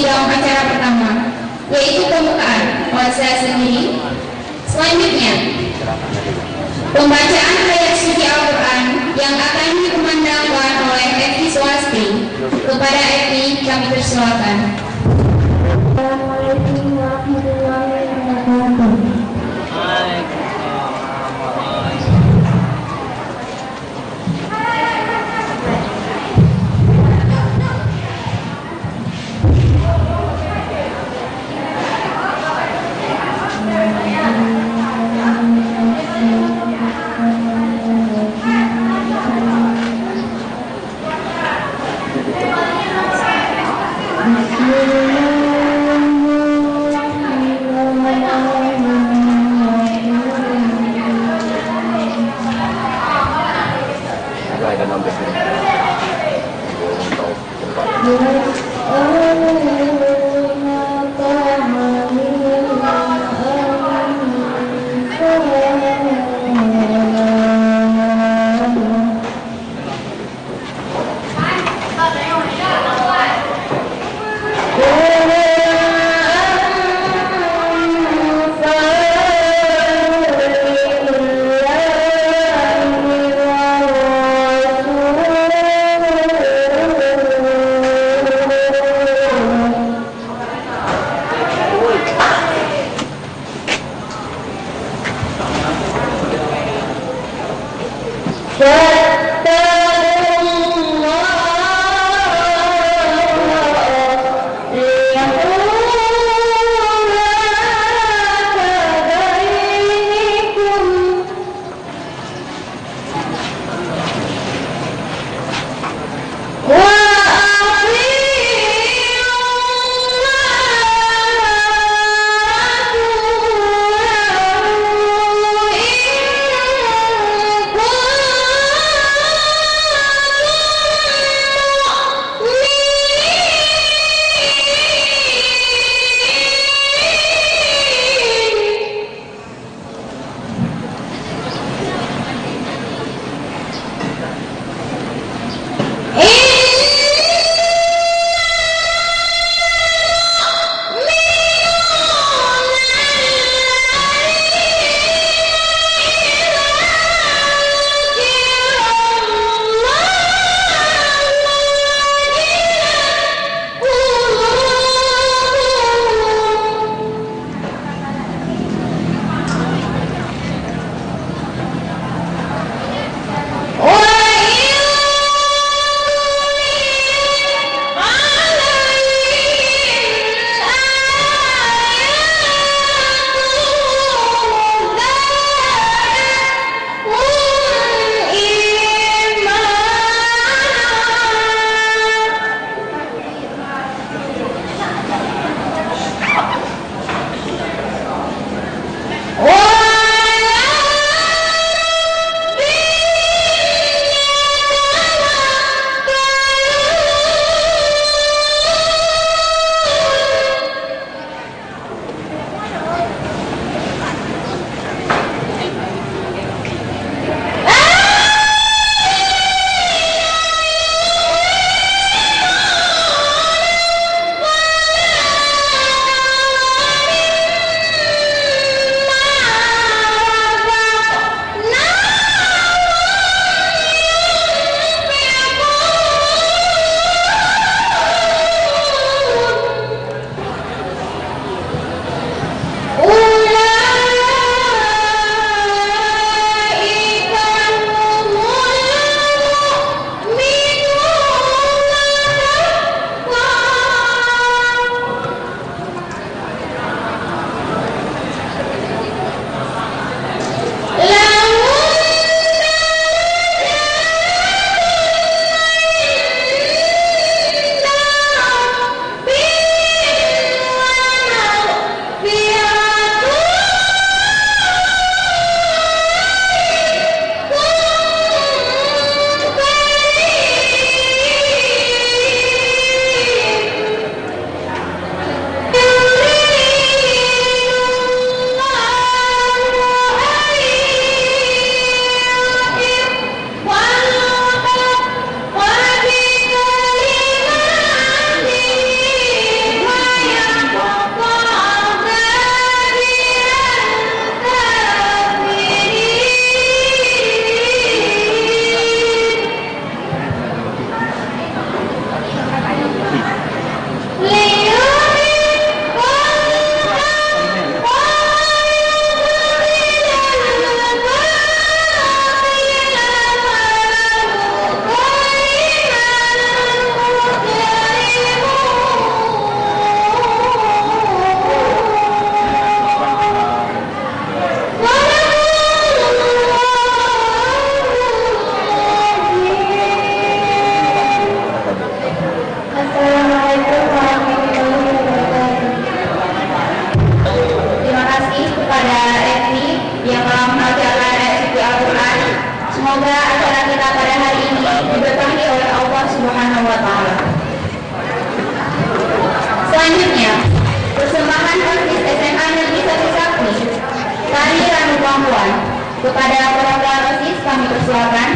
dalam acara pertama, yaitu pembukaan oleh saya sendiri. Selanjutnya, pembacaan ayat suci Al-Quran yang akan dikumandangkan oleh Evi Swasti. Kepada Evi kami persilakan. Assalamualaikum warahmatullahi wabarakatuh. Pemilihan OSIS SMA Negeri 1 Sakti, Kari Ranu Pampuan. Kepada perwakilan OSIS kami persilakan.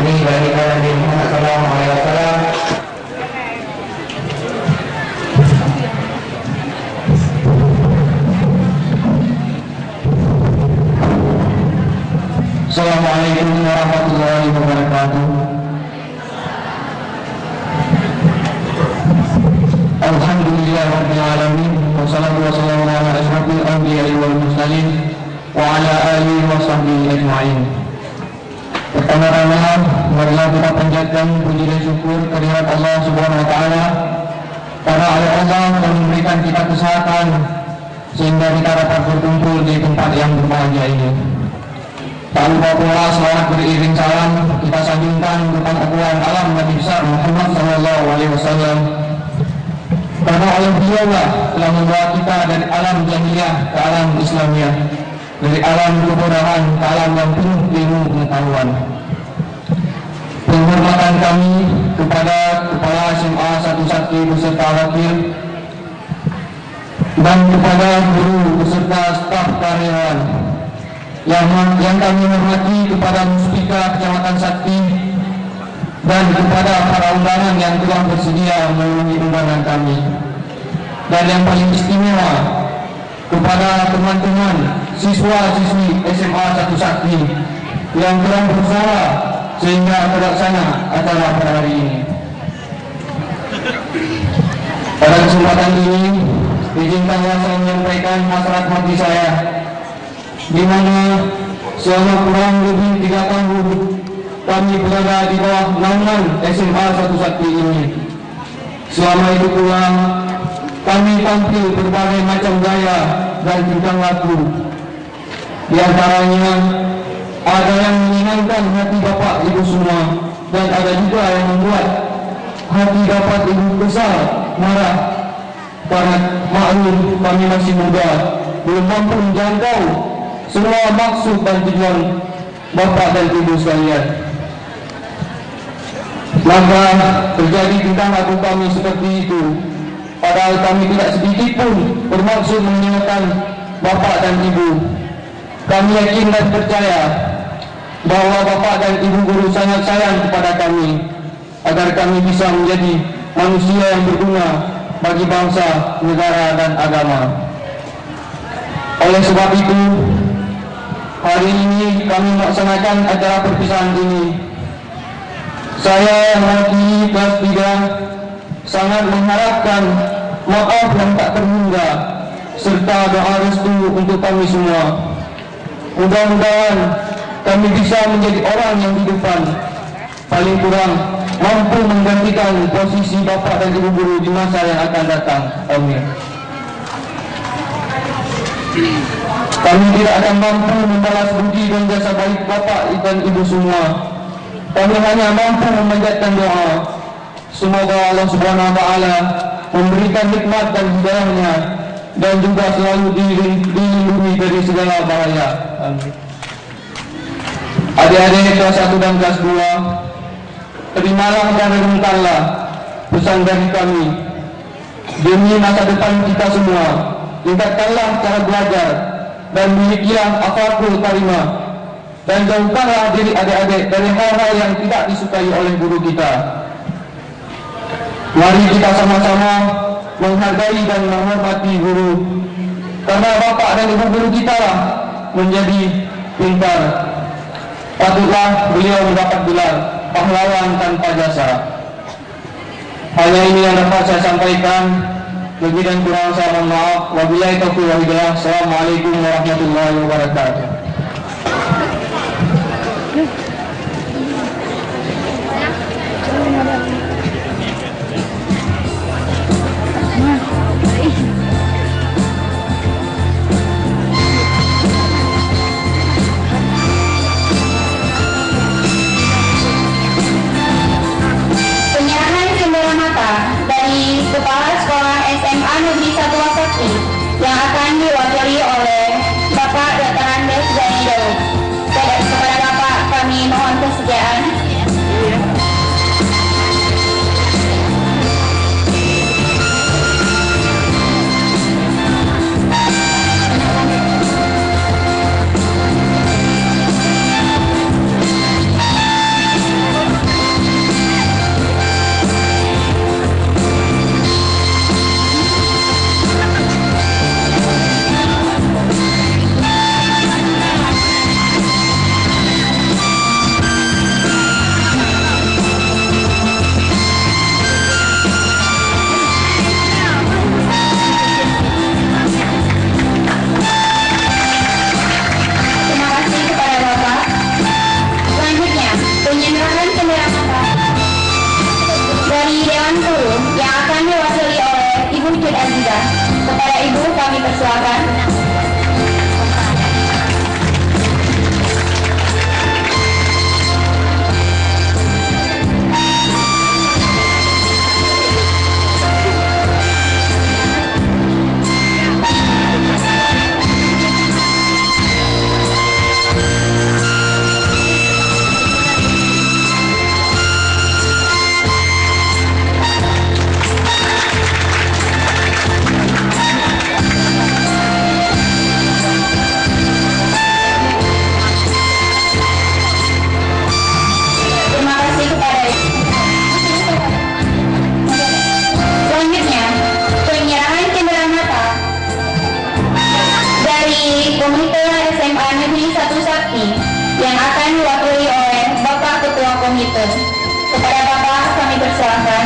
Nabi sallallahu alaihi wasallam. Assalamualaikum warahmatullahi wabarakatuh. Alhamdulillah rabbil alamin, wassalatu wassalamu ala asyrafil anbiya'i wal mursalin wa ala alihi wa sahbihi ajma'in. Pertama-tama marilah kita panjatkan puji dan syukur kehadirat Allah Subhanahu wa taala karena Allah telah memberikan kita kesehatan sehingga kita dapat berkumpul di tempat yang berbahagia ini. Tak lupa pula selawat beriring salam kita sanjungkan depan agung alam Nabi besar Muhammad sallallahu alaihi wasallam. Karena oleh beliaulah telah membawa kita dari alam jahiliyah ke alam Islamiyah, dari alam kebodohan ke alam yang penuh ilmu pengetahuan. Penghormatan kami kepada Kepala SMA 1 Sakti beserta wakil dan kepada guru beserta staf karyawan yang kami hormati, kepada Muspika Kecamatan Sakti dan kepada para undangan yang telah bersedia memenuhi undangan kami, dan yang paling istimewa kepada teman-teman siswa-siswi SMA 1 Sakti yang telah berusaha sehingga terlaksana acara pada hari ini. Pada kesempatan ini izinkanlah saya menyampaikan hasrat hati saya, di mana selama kurang lebih 3 tahun kami berada di bawah naungan SMA 1 Sakti ini. Selama itu pula kami tampil berbagai macam gaya dan tingkah laku. Di antaranya ada yang menyenangkan hati bapak ibu semua, dan ada juga yang membuat hati bapak ibu besar marah karena maklum kami masih muda, belum mampu menjangkau semua maksud dan tujuan bapak dan ibu sekalian. Maka terjadi tingkah laku kami seperti itu, padahal kami tidak sedikit pun bermaksud menyenangkan bapak dan ibu. Kami yakin dan percaya bahwa bapak dan ibu guru sangat sayang kepada kami agar kami bisa menjadi manusia yang berguna bagi bangsa, negara dan agama. Oleh sebab itu, hari ini kami melaksanakan acara perpisahan ini. Saya yang mewakili kelas 3 sangat mengharapkan maaf yang tak terhingga serta doa restu untuk kami semua. Mudah-mudahan kami bisa menjadi orang yang di depan, paling kurang mampu menggantikan posisi bapak dan ibu guru di masa yang akan datang. Amin. Kami tidak akan mampu membalas budi dan jasa baik bapak dan ibu semua. Kami hanya mampu memanjatkan doa. Semoga Allah Subhanahu wa taala memberikan nikmat dan hidayahnya dan juga selalu dilindungi dari segala bahaya. Amin. Adik-adik kelas 1 dan kelas 2, terimalah dan renungkanlah pesan dari kami. Demi masa depan kita semua, tingkatkanlah cara belajar dan milikilah akhlakul karimah, dan jauhkanlah diri adik-adik dari hal-hal yang tidak disukai oleh guru kita. Mari kita sama-sama menghargai dan menghormati guru, karena bapak dan ibu guru kita lah menjadi pintar. Patutlah beliau mendapat gelar pahlawan tanpa jasa. Hanya ini yang dapat saya sampaikan. Lebih dan kurang saya mohon maaf. Wabillahi taufiq wal hidayah. Assalamualaikum warahmatullahi wabarakatuh. Kepala Sekolah SMA Negeri 1 Sakti yang akan diwakili oleh Bapak Dr. Andes Gani Daud. Kepada Bapak kami mohon kesediaan. dipersilakan. Terima kasih kepada selanjutnya penyerahan cendera mata dari Komite SMA Negeri 1 Sakti yang akan diwakili oleh Bapak Ketua Komite. Kepada Bapak kami persilahkan.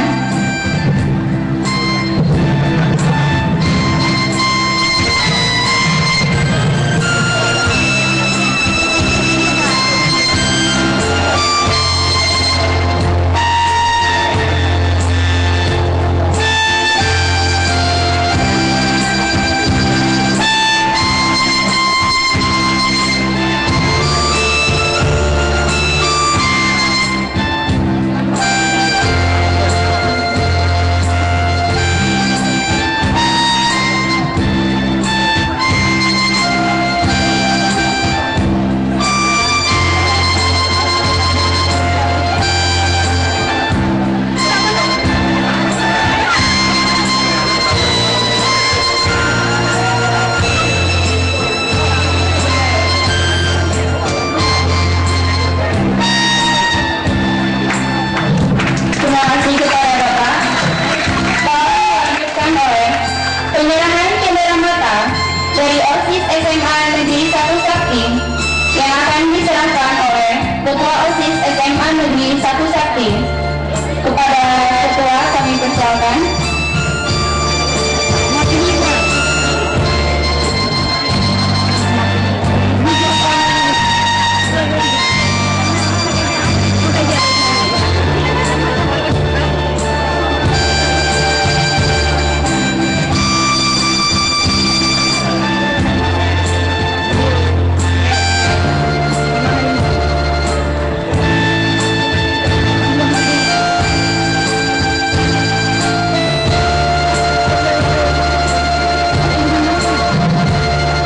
Terima kasih kepada Bapak. Dilanjutkan oleh penyerahan cendera mata dari OSIS SMA Negeri 1 Sakti yang akan diserahkan oleh Ketua OSIS SMA Negeri 1 Sakti. Kepada Ketua kami persilakan.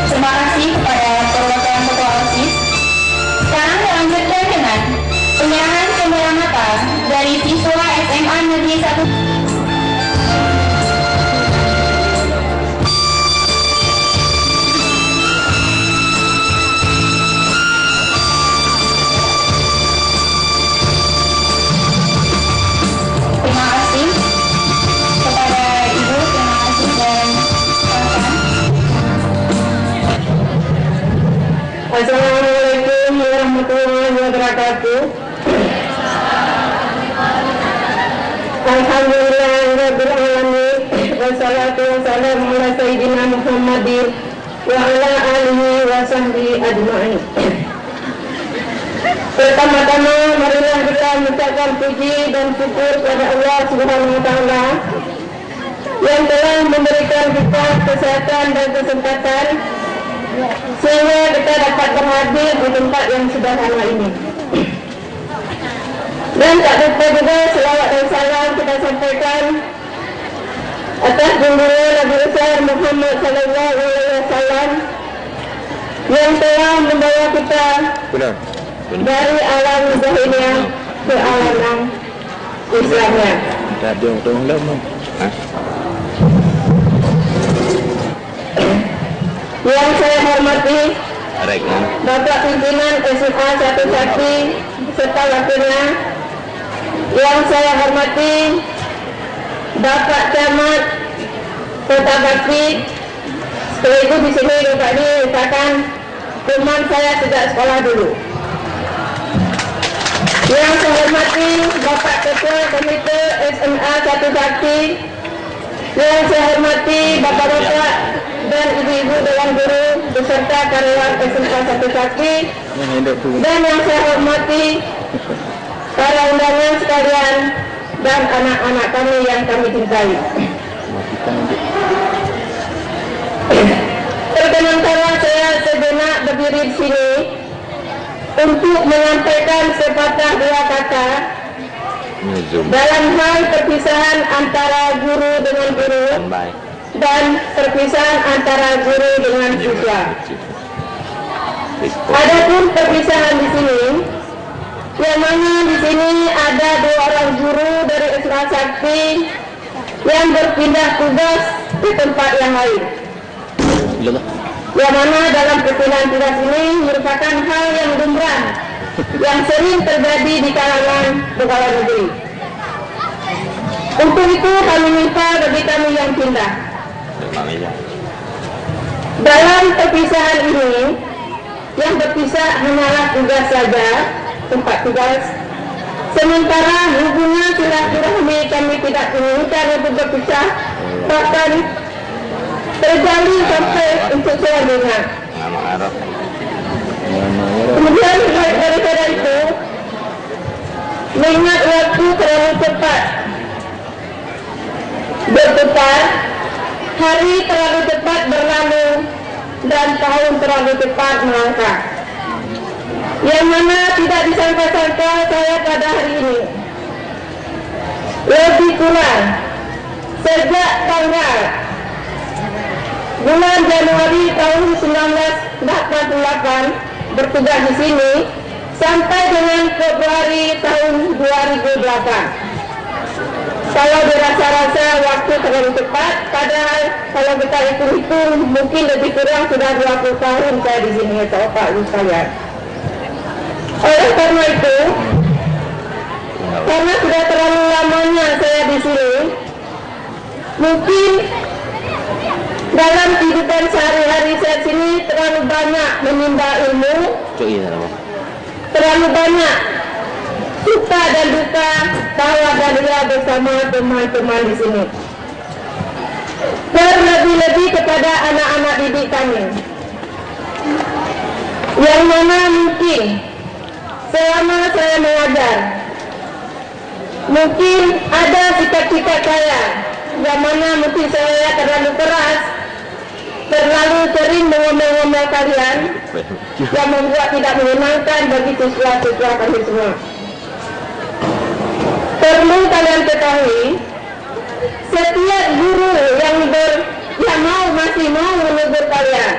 Terima kasih kepada perwakilan Ketua OSIS. Sekarang dilanjutkan dengan penyerahan cendera mata dari siswa SMA Negeri 1. Terima kasih kepada Ibu, terima kasih dan kawan-kawan. Assalamualaikum warahmatullahi wabarakatuh. Alhamdulillahirabbil alamin wassalatu wassalamu ala sayyidina Muhammadin wa ala alihi wa sahbihi ajma'in. Pertama-tama marilah kita mengucapkan puji dan syukur kepada Allah Subhanahu wa taala yang telah memberikan kita kesehatan dan kesempatan sehingga kita dapat berhadir di tempat yang sederhana ini. Dan tak lupa juga selawat dan salam kita sampaikan atas junjungan Nabi besar Muhammad sallallahu alaihi wasallam yang telah membawa kita dari alam jahiliyah ke alam Islamnya. Yang saya hormati Bapak Pimpinan SMA 1 Sakti serta wakilnya, yang saya hormati Bapak Camat Kota Bakti, sekaligus di sini Bapak ini merupakan teman saya sejak sekolah dulu. Yang saya hormati Bapak Ketua Komite SMA 1 Sakti, yang saya hormati Bapak-bapak dan ibu-ibu Dewan Guru beserta karyawan SMA 1 Sakti, dan yang saya hormati para undangan sekalian dan anak-anak kami yang kami cintai. sini untuk menyampaikan sepatah dua kata dalam hal perpisahan antara guru dengan guru dan perpisahan antara guru dengan siswa. Adapun perpisahan di sini, yang mana di sini ada 2 orang guru dari SMA Sakti yang berpindah tugas ke tempat yang lain. Yang mana dalam perpindahan tugas ini merupakan hal yang lumrah yang sering terjadi di kalangan pegawai negeri. Untuk itu kami minta bagi kami yang pindah. Dalam perpisahan ini, yang berpisah hanyalah tugas saja, tempat tugas. Sementara hubungan silaturahmi kami tidak inginkan untuk berpisah, bahkan terjalin sampai untuk selamanya. Kemudian daripada itu, mengingat waktu terlalu cepat berputar, hari terlalu cepat berlalu dan tahun terlalu cepat melangkah. Yang mana tidak disangka-sangka saya pada hari ini, lebih kurang sejak tanggal bulan Januari tahun 1988 bertugas di sini sampai dengan Februari tahun 2008. Kalau dirasa-rasa waktu terlalu cepat, padahal kalau kita hitung-hitung mungkin lebih kurang sudah 20 tahun saya di sini, Bapak Ibu sekalian. Oleh karena itu, karena sudah terlalu lamanya saya di sini, mungkin dalam kehidupan sehari-hari saya sini terlalu banyak menimba ilmu, terlalu banyak suka dan duka tawa dan ria bersama teman-teman di sini. Terlebih-lebih kepada anak-anak didik kami, yang mana mungkin selama saya mengajar, mungkin ada sikap-sikap saya yang mana mungkin saya terlalu keras, terlalu sering mengomel-ngomel kalian, yang membuat tidak menyenangkan bagi siswa-siswa kami semua. Perlu kalian ketahui, setiap guru yang masih mau menegur kalian,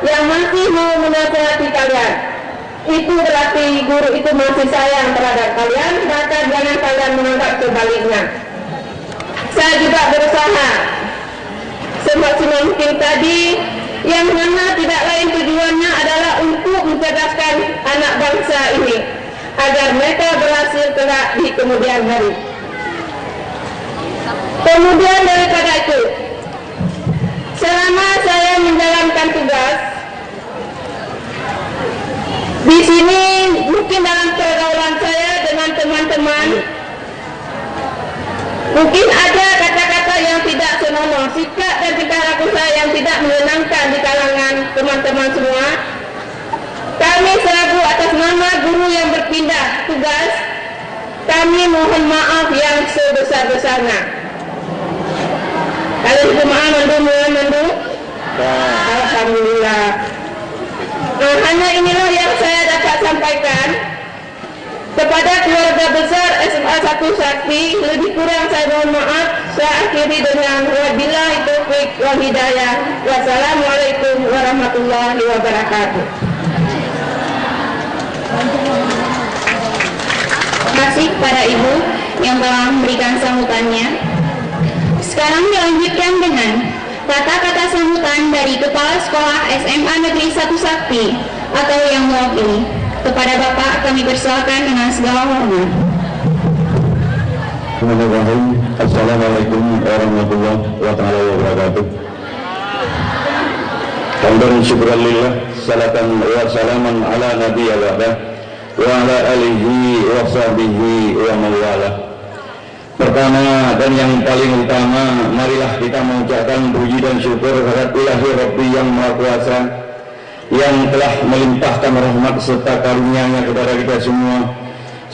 yang masih mau menasihati kalian, itu berarti guru itu masih sayang terhadap kalian, maka jangan kalian menganggap sebaliknya. Saya juga berusaha semaksimal mungkin tadi, yang mana tidak lain tujuannya adalah untuk mencerdaskan anak bangsa ini agar mereka berhasil kelak di kemudian hari. Kemudian daripada itu, selama saya menjalankan tugas di sini, mungkin dalam pergaulan saya dengan teman-teman, mungkin ada kata-kata yang tidak senonoh, sikap dan tingkah laku saya yang tidak menyenangkan di kalangan teman-teman semua. Kami selaku atas nama guru yang berpindah tugas, kami mohon maaf yang sebesar-besarnya. Kalian jemaah mandu. Alhamdulillah. Hanya inilah yang saya dapat sampaikan kepada keluarga besar SMA 1 Sakti. Lebih kurang saya mohon maaf. Saya akhiri dengan wabillahi taufiq wal hidayah. Wassalamualaikum warahmatullahi wabarakatuh. Terima kasih kepada Ibu yang telah memberikan sambutannya. Sekarang dilanjutkan dengan kata-kata sambutan dari Kepala Sekolah SMA Negeri 1 Sakti atau yang mewakili. Kepada Bapak kami persilakan dengan segala hormat. Bismillahirrahmanirrahim. Assalamualaikum warahmatullahi wabarakatuh. Hamdan syukran lillah, salatan wa salaman ala nabiyyi wa ala alihi wa sahbihi wa mawalah. Pertama dan yang paling utama, marilah kita mengucapkan puji dan syukur kepada Ilahi Rabbi yang Maha Kuasa, yang telah melimpahkan rahmat serta karunia-Nya kepada kita semua,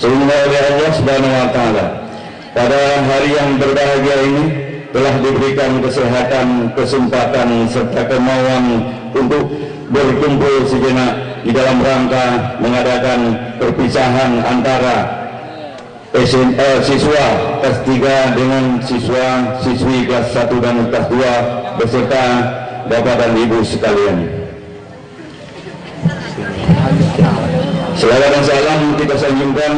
sehingga oleh Allah Subhanahu wa Ta'ala pada hari yang berbahagia ini telah diberikan kesehatan, kesempatan serta kemauan untuk berkumpul sejenak di dalam rangka mengadakan perpisahan antara siswa kelas 3 dengan siswa-siswi kelas 1 dan kelas 2 beserta Bapak dan Ibu sekalian. Selawat dan salam kita sanjungkan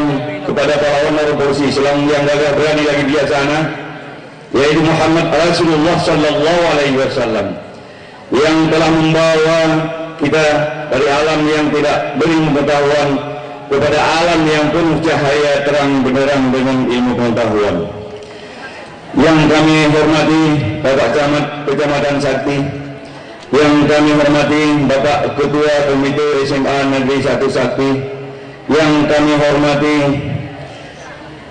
kepada para honor polisi Islam yang gagah berani lagi bijaksana, yaitu Muhammad Rasulullah Sallallahu Alaihi Wasallam, yang telah membawa kita dari alam yang tidak berpengetahuan kepada alam yang penuh cahaya terang benderang dengan ilmu pengetahuan. Yang kami hormati Bapak Camat Kecamatan Sakti, yang kami hormati Bapak Ketua Komite SMA Negeri 1 Sakti, yang kami hormati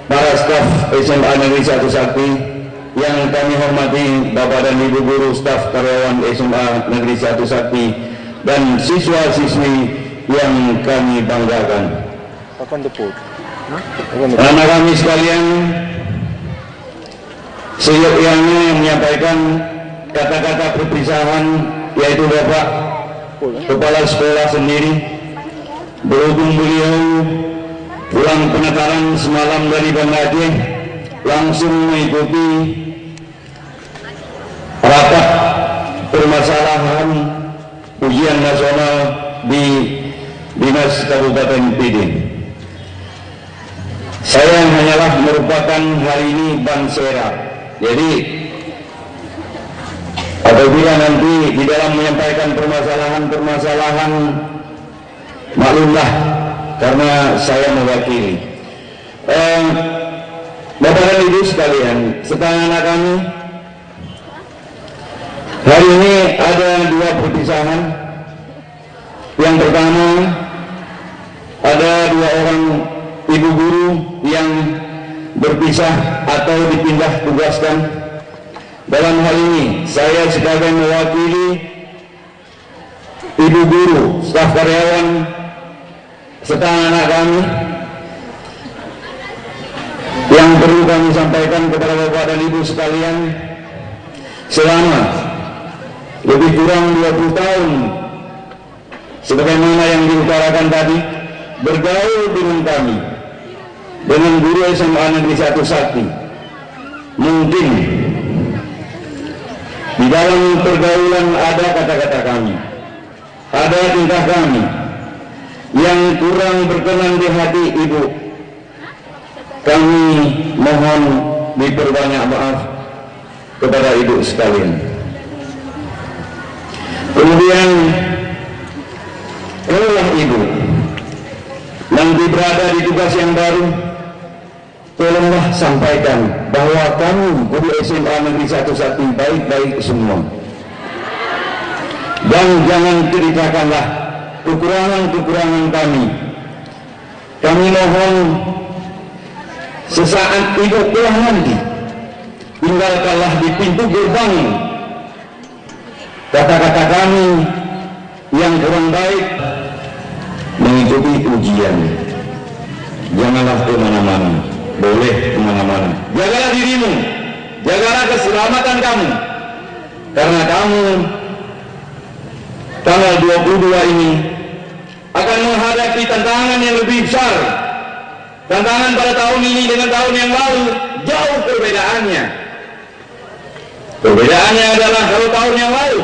para staf SMA Negeri 1 Sakti, yang kami hormati Bapak dan Ibu guru staf karyawan SMA Negeri 1 Sakti, dan siswa-siswi yang kami banggakan. Anak kami sekalian, seyogyanya yang menyampaikan kata-kata perpisahan yaitu Bapak Kepala Sekolah sendiri, berhubung beliau pulang penataran semalam dari Banda Aceh, langsung mengikuti rapat permasalahan ujian nasional di Dinas Kabupaten PD. Saya hanyalah merupakan hari ini bansera. Jadi apabila nanti di dalam menyampaikan permasalahan, maklumlah karena saya mewakili. Bapak dan Ibu sekalian, serta anak kami, hari ini ada dua perpisahan. Yang pertama, ada dua orang ibu guru yang berpisah atau dipindah tugaskan. Dalam hal ini saya sebagai mewakili ibu guru, staf karyawan serta anak kami, yang perlu kami sampaikan kepada Bapak dan Ibu sekalian, selama lebih kurang 20 tahun sebagaimana yang diutarakan tadi, bergaul dengan kami, dengan guru SMA Negeri 1 Sakti, mungkin di dalam pergaulan ada kata-kata kami, ada tingkah kami yang kurang berkenan di hati Ibu. Kami mohon diperbanyak maaf kepada Ibu sekalian. Kemudian kalaulah Ibu nanti berada di tugas yang baru, tolonglah sampaikan bahwa kami guru SMA Negeri 1 Sakti baik-baik semua, dan jangan ceritakanlah kekurangan-kekurangan kami. Kami mohon sesaat Ibu pulang nanti, tinggalkanlah di pintu gerbang kata-kata kami yang kurang baik mengikuti ujian. Janganlah kemana-mana, boleh kemana-mana. Jagalah dirimu, jagalah keselamatan kamu, karena kamu tanggal 22 ini akan menghadapi tantangan yang lebih besar. Tantangan pada tahun ini dengan tahun yang lalu jauh perbedaannya. Perbedaannya adalah kalau tahun yang lalu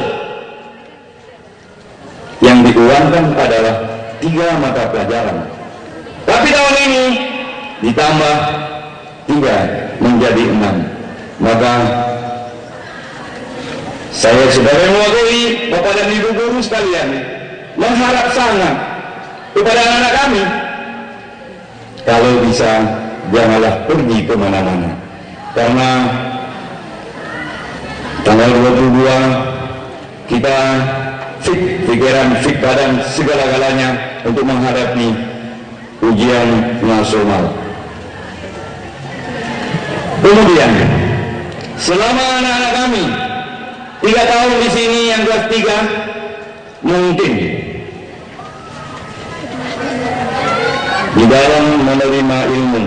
yang diuangkan adalah 3 mata pelajaran, tapi tahun ini ditambah 3 menjadi 6. Maka saya sebagai mewakili Bapak dan Ibu guru sekalian mengharap sangat kepada anak-anak kami, kalau bisa janganlah pergi kemana-mana, karena tanggal 22 kita fit pikiran, fit badan, segala-galanya untuk menghadapi ujian nasional. Kemudian selama anak-anak kami 3 tahun di sini yang kelas 3, mungkin di dalam menerima ilmu